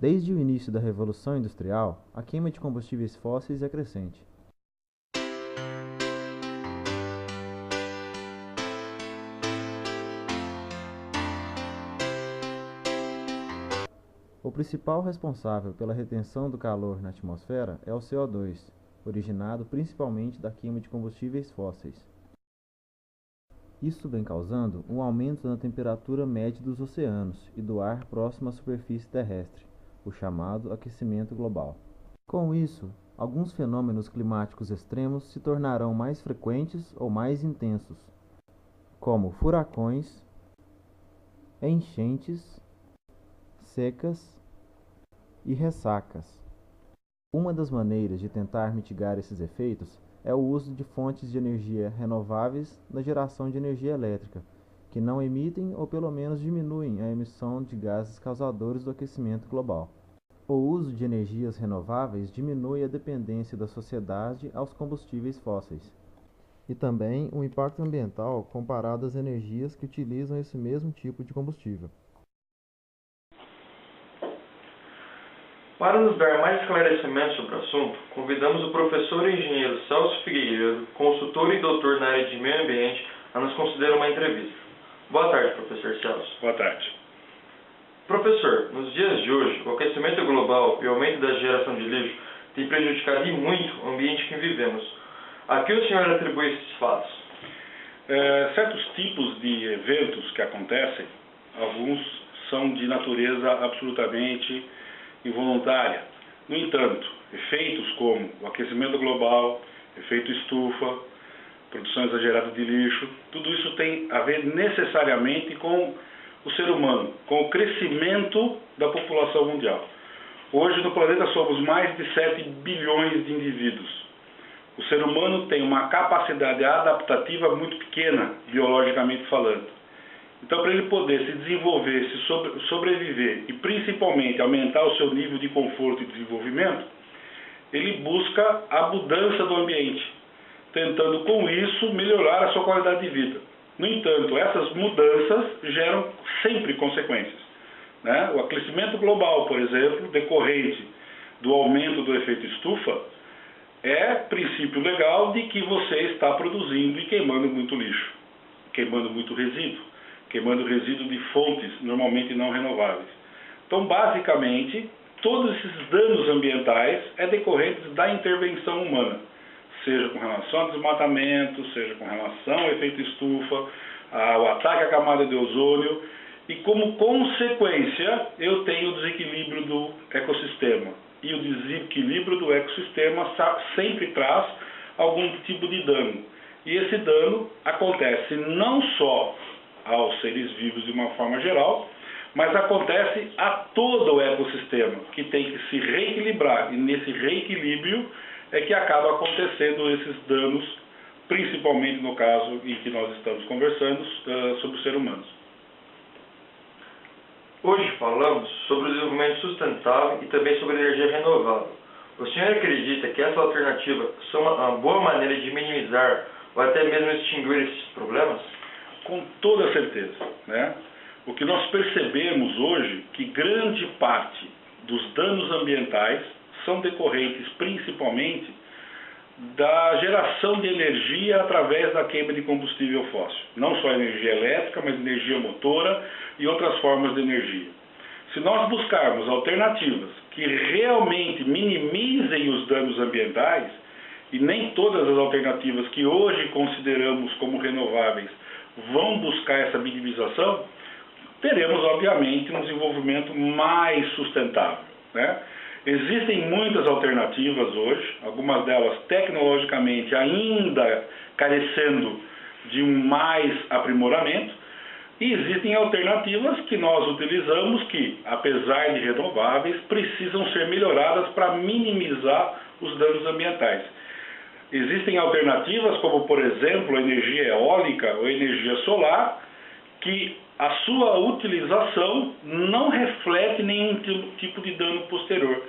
Desde o início da Revolução Industrial, a queima de combustíveis fósseis é crescente. O principal responsável pela retenção do calor na atmosfera é o CO2, originado principalmente da queima de combustíveis fósseis. Isso vem causando um aumento na temperatura média dos oceanos e do ar próximo à superfície terrestre, o chamado aquecimento global. Com isso, alguns fenômenos climáticos extremos se tornarão mais frequentes ou mais intensos, como furacões, enchentes, secas e ressacas. Uma das maneiras de tentar mitigar esses efeitos é o uso de fontes de energia renováveis na geração de energia elétrica, que não emitem ou pelo menos diminuem a emissão de gases causadores do aquecimento global. O uso de energias renováveis diminui a dependência da sociedade aos combustíveis fósseis e também o impacto ambiental comparado às energias que utilizam esse mesmo tipo de combustível. Para nos dar mais esclarecimentos sobre o assunto, convidamos o professor e engenheiro Celso Figueiredo, consultor e doutor na área de meio ambiente, a nos conceder uma entrevista. Boa tarde, professor Celso. Boa tarde. Professor, nos dias de hoje, o aquecimento global e o aumento da geração de lixo têm prejudicado e muito o ambiente que vivemos. A que o senhor atribui esses fatos? Certos tipos de eventos que acontecem, alguns são de natureza absolutamente involuntária. No entanto, efeitos como o aquecimento global, efeito estufa, produção exagerada de lixo, tudo isso tem a ver necessariamente com o ser humano, com o crescimento da população mundial. Hoje no planeta somos mais de 7 bilhões de indivíduos. O ser humano tem uma capacidade adaptativa muito pequena, biologicamente falando. Então, para ele poder se desenvolver, se sobreviver e principalmente aumentar o seu nível de conforto e desenvolvimento, ele busca a mudança do ambiente, tentando com isso melhorar a sua qualidade de vida. No entanto, essas mudanças geram sempre consequências, né? O aquecimento global, por exemplo, decorrente do aumento do efeito estufa, é princípio legal de que você está produzindo e queimando muito lixo, queimando muito resíduo, queimando resíduo de fontes normalmente não renováveis. Então, basicamente, todos esses danos ambientais é decorrentes da intervenção humana, seja com relação ao desmatamento, seja com relação ao efeito estufa, ao ataque à camada de ozônio, e como consequência eu tenho o desequilíbrio do ecossistema. E o desequilíbrio do ecossistema sempre traz algum tipo de dano. E esse dano acontece não só aos seres vivos de uma forma geral, mas acontece a todo o ecossistema, que tem que se reequilibrar, e nesse reequilíbrio é que acaba acontecendo esses danos, principalmente no caso em que nós estamos conversando sobre os seres humanos. Hoje falamos sobre o desenvolvimento sustentável e também sobre energia renovável. O senhor acredita que essa alternativa são uma boa maneira de minimizar ou até mesmo extinguir esses problemas? Com toda certeza, né? O que nós percebemos hoje é que grande parte dos danos ambientais são decorrentes principalmente da geração de energia através da queima de combustível fóssil. Não só energia elétrica, mas energia motora e outras formas de energia. Se nós buscarmos alternativas que realmente minimizem os danos ambientais, e nem todas as alternativas que hoje consideramos como renováveis vão buscar essa minimização, teremos, obviamente, um desenvolvimento mais sustentável, né? Existem muitas alternativas hoje, algumas delas tecnologicamente ainda carecendo de um mais aprimoramento, e existem alternativas que nós utilizamos que, apesar de renováveis, precisam ser melhoradas para minimizar os danos ambientais. Existem alternativas como, por exemplo, a energia eólica ou energia solar, que a sua utilização não reflete nenhum tipo de dano posterior.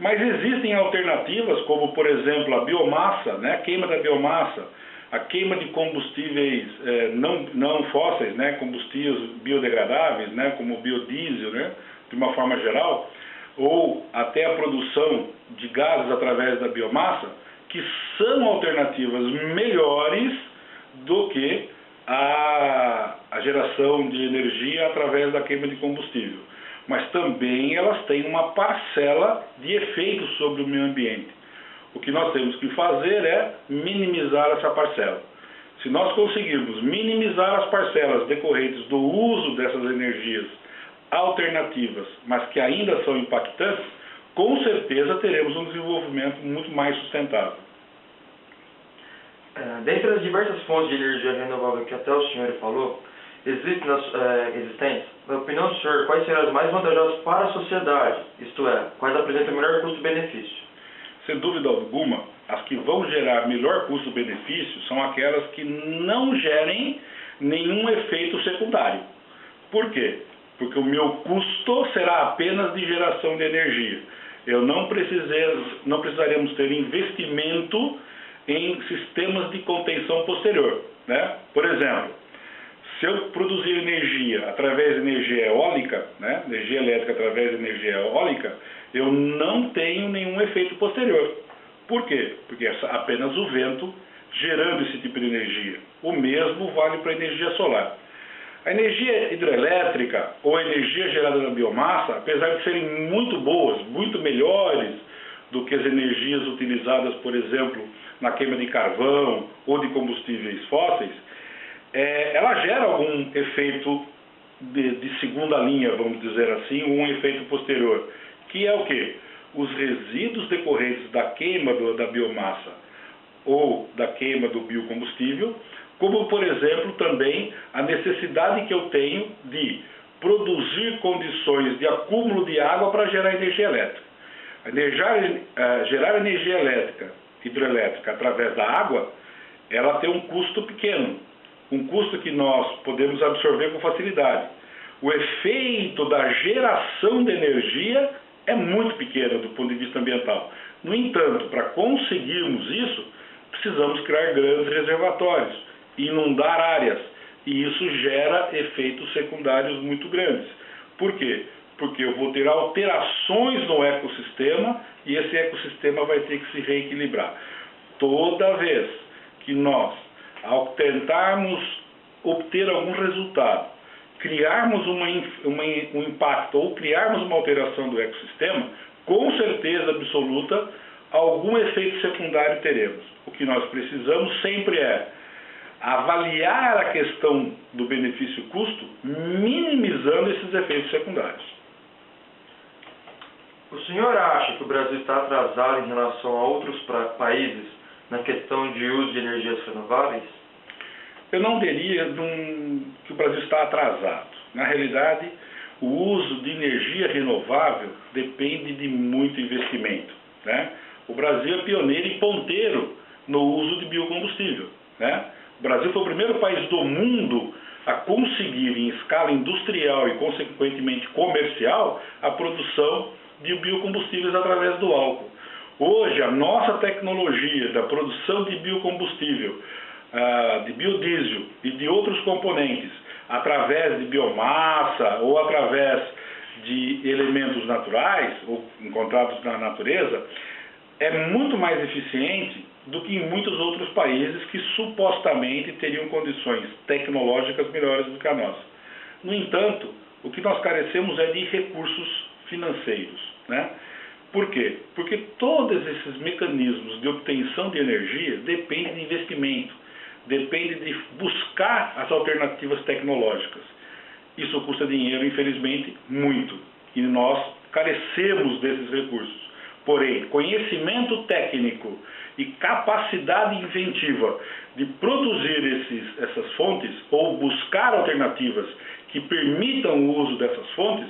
Mas existem alternativas como, por exemplo, a biomassa, né, a queima da biomassa, a queima de combustíveis não fósseis, né, combustíveis biodegradáveis, né, como o biodiesel, né, de uma forma geral, ou até a produção de gases através da biomassa, que são alternativas melhores do que a geração de energia através da queima de combustível. Mas também elas têm uma parcela de efeitos sobre o meio ambiente. O que nós temos que fazer é minimizar essa parcela. Se nós conseguirmos minimizar as parcelas decorrentes do uso dessas energias alternativas, mas que ainda são impactantes, com certeza teremos um desenvolvimento muito mais sustentável. Dentre as diversas fontes de energia renovável que até o senhor falou, existentes, na opinião do senhor, quais serão as mais vantajosas para a sociedade? Isto é, quais apresentam o melhor custo-benefício? Sem dúvida alguma, as que vão gerar melhor custo-benefício são aquelas que não gerem nenhum efeito secundário. Por quê? Porque o meu custo será apenas de geração de energia. Não precisaremos ter investimento em sistemas de contenção posterior, né? Por exemplo, se eu produzir energia através de energia eólica, né? Energia elétrica através de energia eólica, eu não tenho nenhum efeito posterior. Por quê? Porque é apenas o vento gerando esse tipo de energia. O mesmo vale para a energia solar. A energia hidrelétrica ou a energia gerada na biomassa, apesar de serem muito boas, muito melhores do que as energias utilizadas, por exemplo, na queima de carvão ou de combustíveis fósseis, ela gera algum efeito de segunda linha, vamos dizer assim, um efeito posterior, que é o quê? Os resíduos decorrentes da queima da biomassa ou da queima do biocombustível, como, por exemplo, também a necessidade que eu tenho de produzir condições de acúmulo de água para gerar energia elétrica. Gerar energia hidrelétrica através da água, ela tem um custo pequeno, um custo que nós podemos absorver com facilidade. O efeito da geração de energia é muito pequeno do ponto de vista ambiental. No entanto, para conseguirmos isso, precisamos criar grandes reservatórios, inundar áreas, e isso gera efeitos secundários muito grandes. Por quê? Porque eu vou ter alterações no ecossistema e esse ecossistema vai ter que se reequilibrar. Toda vez que nós, ao tentarmos obter algum resultado, criarmos um impacto ou criarmos uma alteração do ecossistema, com certeza absoluta, algum efeito secundário teremos. O que nós precisamos sempre é avaliar a questão do benefício-custo, minimizando esses efeitos secundários. O senhor acha que o Brasil está atrasado em relação a outros países na questão de uso de energias renováveis? Eu não diria que o Brasil está atrasado. Na realidade, o uso de energia renovável depende de muito investimento, né? O Brasil é pioneiro e ponteiro no uso de biocombustível, né? O Brasil foi o primeiro país do mundo a conseguir, em escala industrial e, consequentemente, comercial, a produção de biocombustíveis através do álcool. Hoje, a nossa tecnologia da produção de biocombustível, de biodiesel e de outros componentes, através de biomassa ou através de elementos naturais ou encontrados na natureza, é muito mais eficiente do que em muitos outros países que supostamente teriam condições tecnológicas melhores do que a nossa. No entanto, o que nós carecemos é de recursos financeiros, né? Por quê? Porque todos esses mecanismos de obtenção de energia dependem de investimento, dependem de buscar as alternativas tecnológicas. Isso custa dinheiro, infelizmente, muito, e nós carecemos desses recursos. Porém, conhecimento técnico e capacidade inventiva de produzir essas fontes ou buscar alternativas que permitam o uso dessas fontes,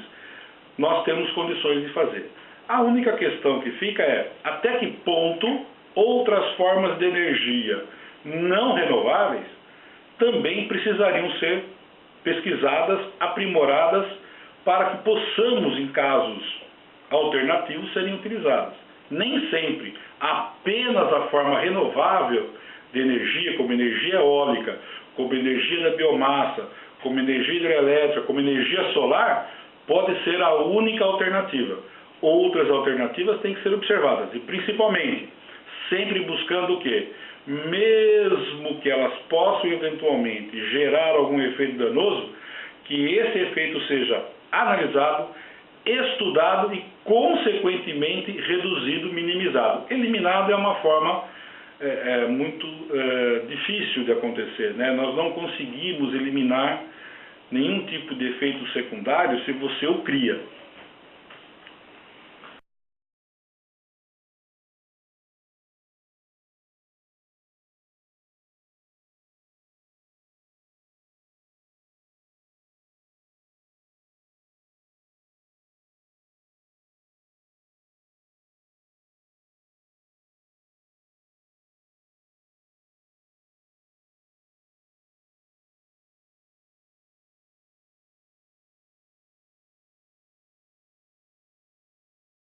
nós temos condições de fazer. A única questão que fica é até que ponto outras formas de energia não renováveis também precisariam ser pesquisadas, aprimoradas, para que possamos, em casos alternativos, serem utilizadas. Nem sempre apenas a forma renovável de energia, como energia eólica, como energia da biomassa, como energia hidrelétrica, como energia solar, pode ser a única alternativa. outras alternativas têm que ser observadas. E principalmente, sempre buscando o quê? Mesmo que elas possam eventualmente gerar algum efeito danoso, que esse efeito seja analisado, estudado e, consequentemente, reduzido, minimizado. Eliminado é uma forma muito difícil de acontecer, né? Nós não conseguimos eliminar nenhum tipo de efeito secundário se você o cria.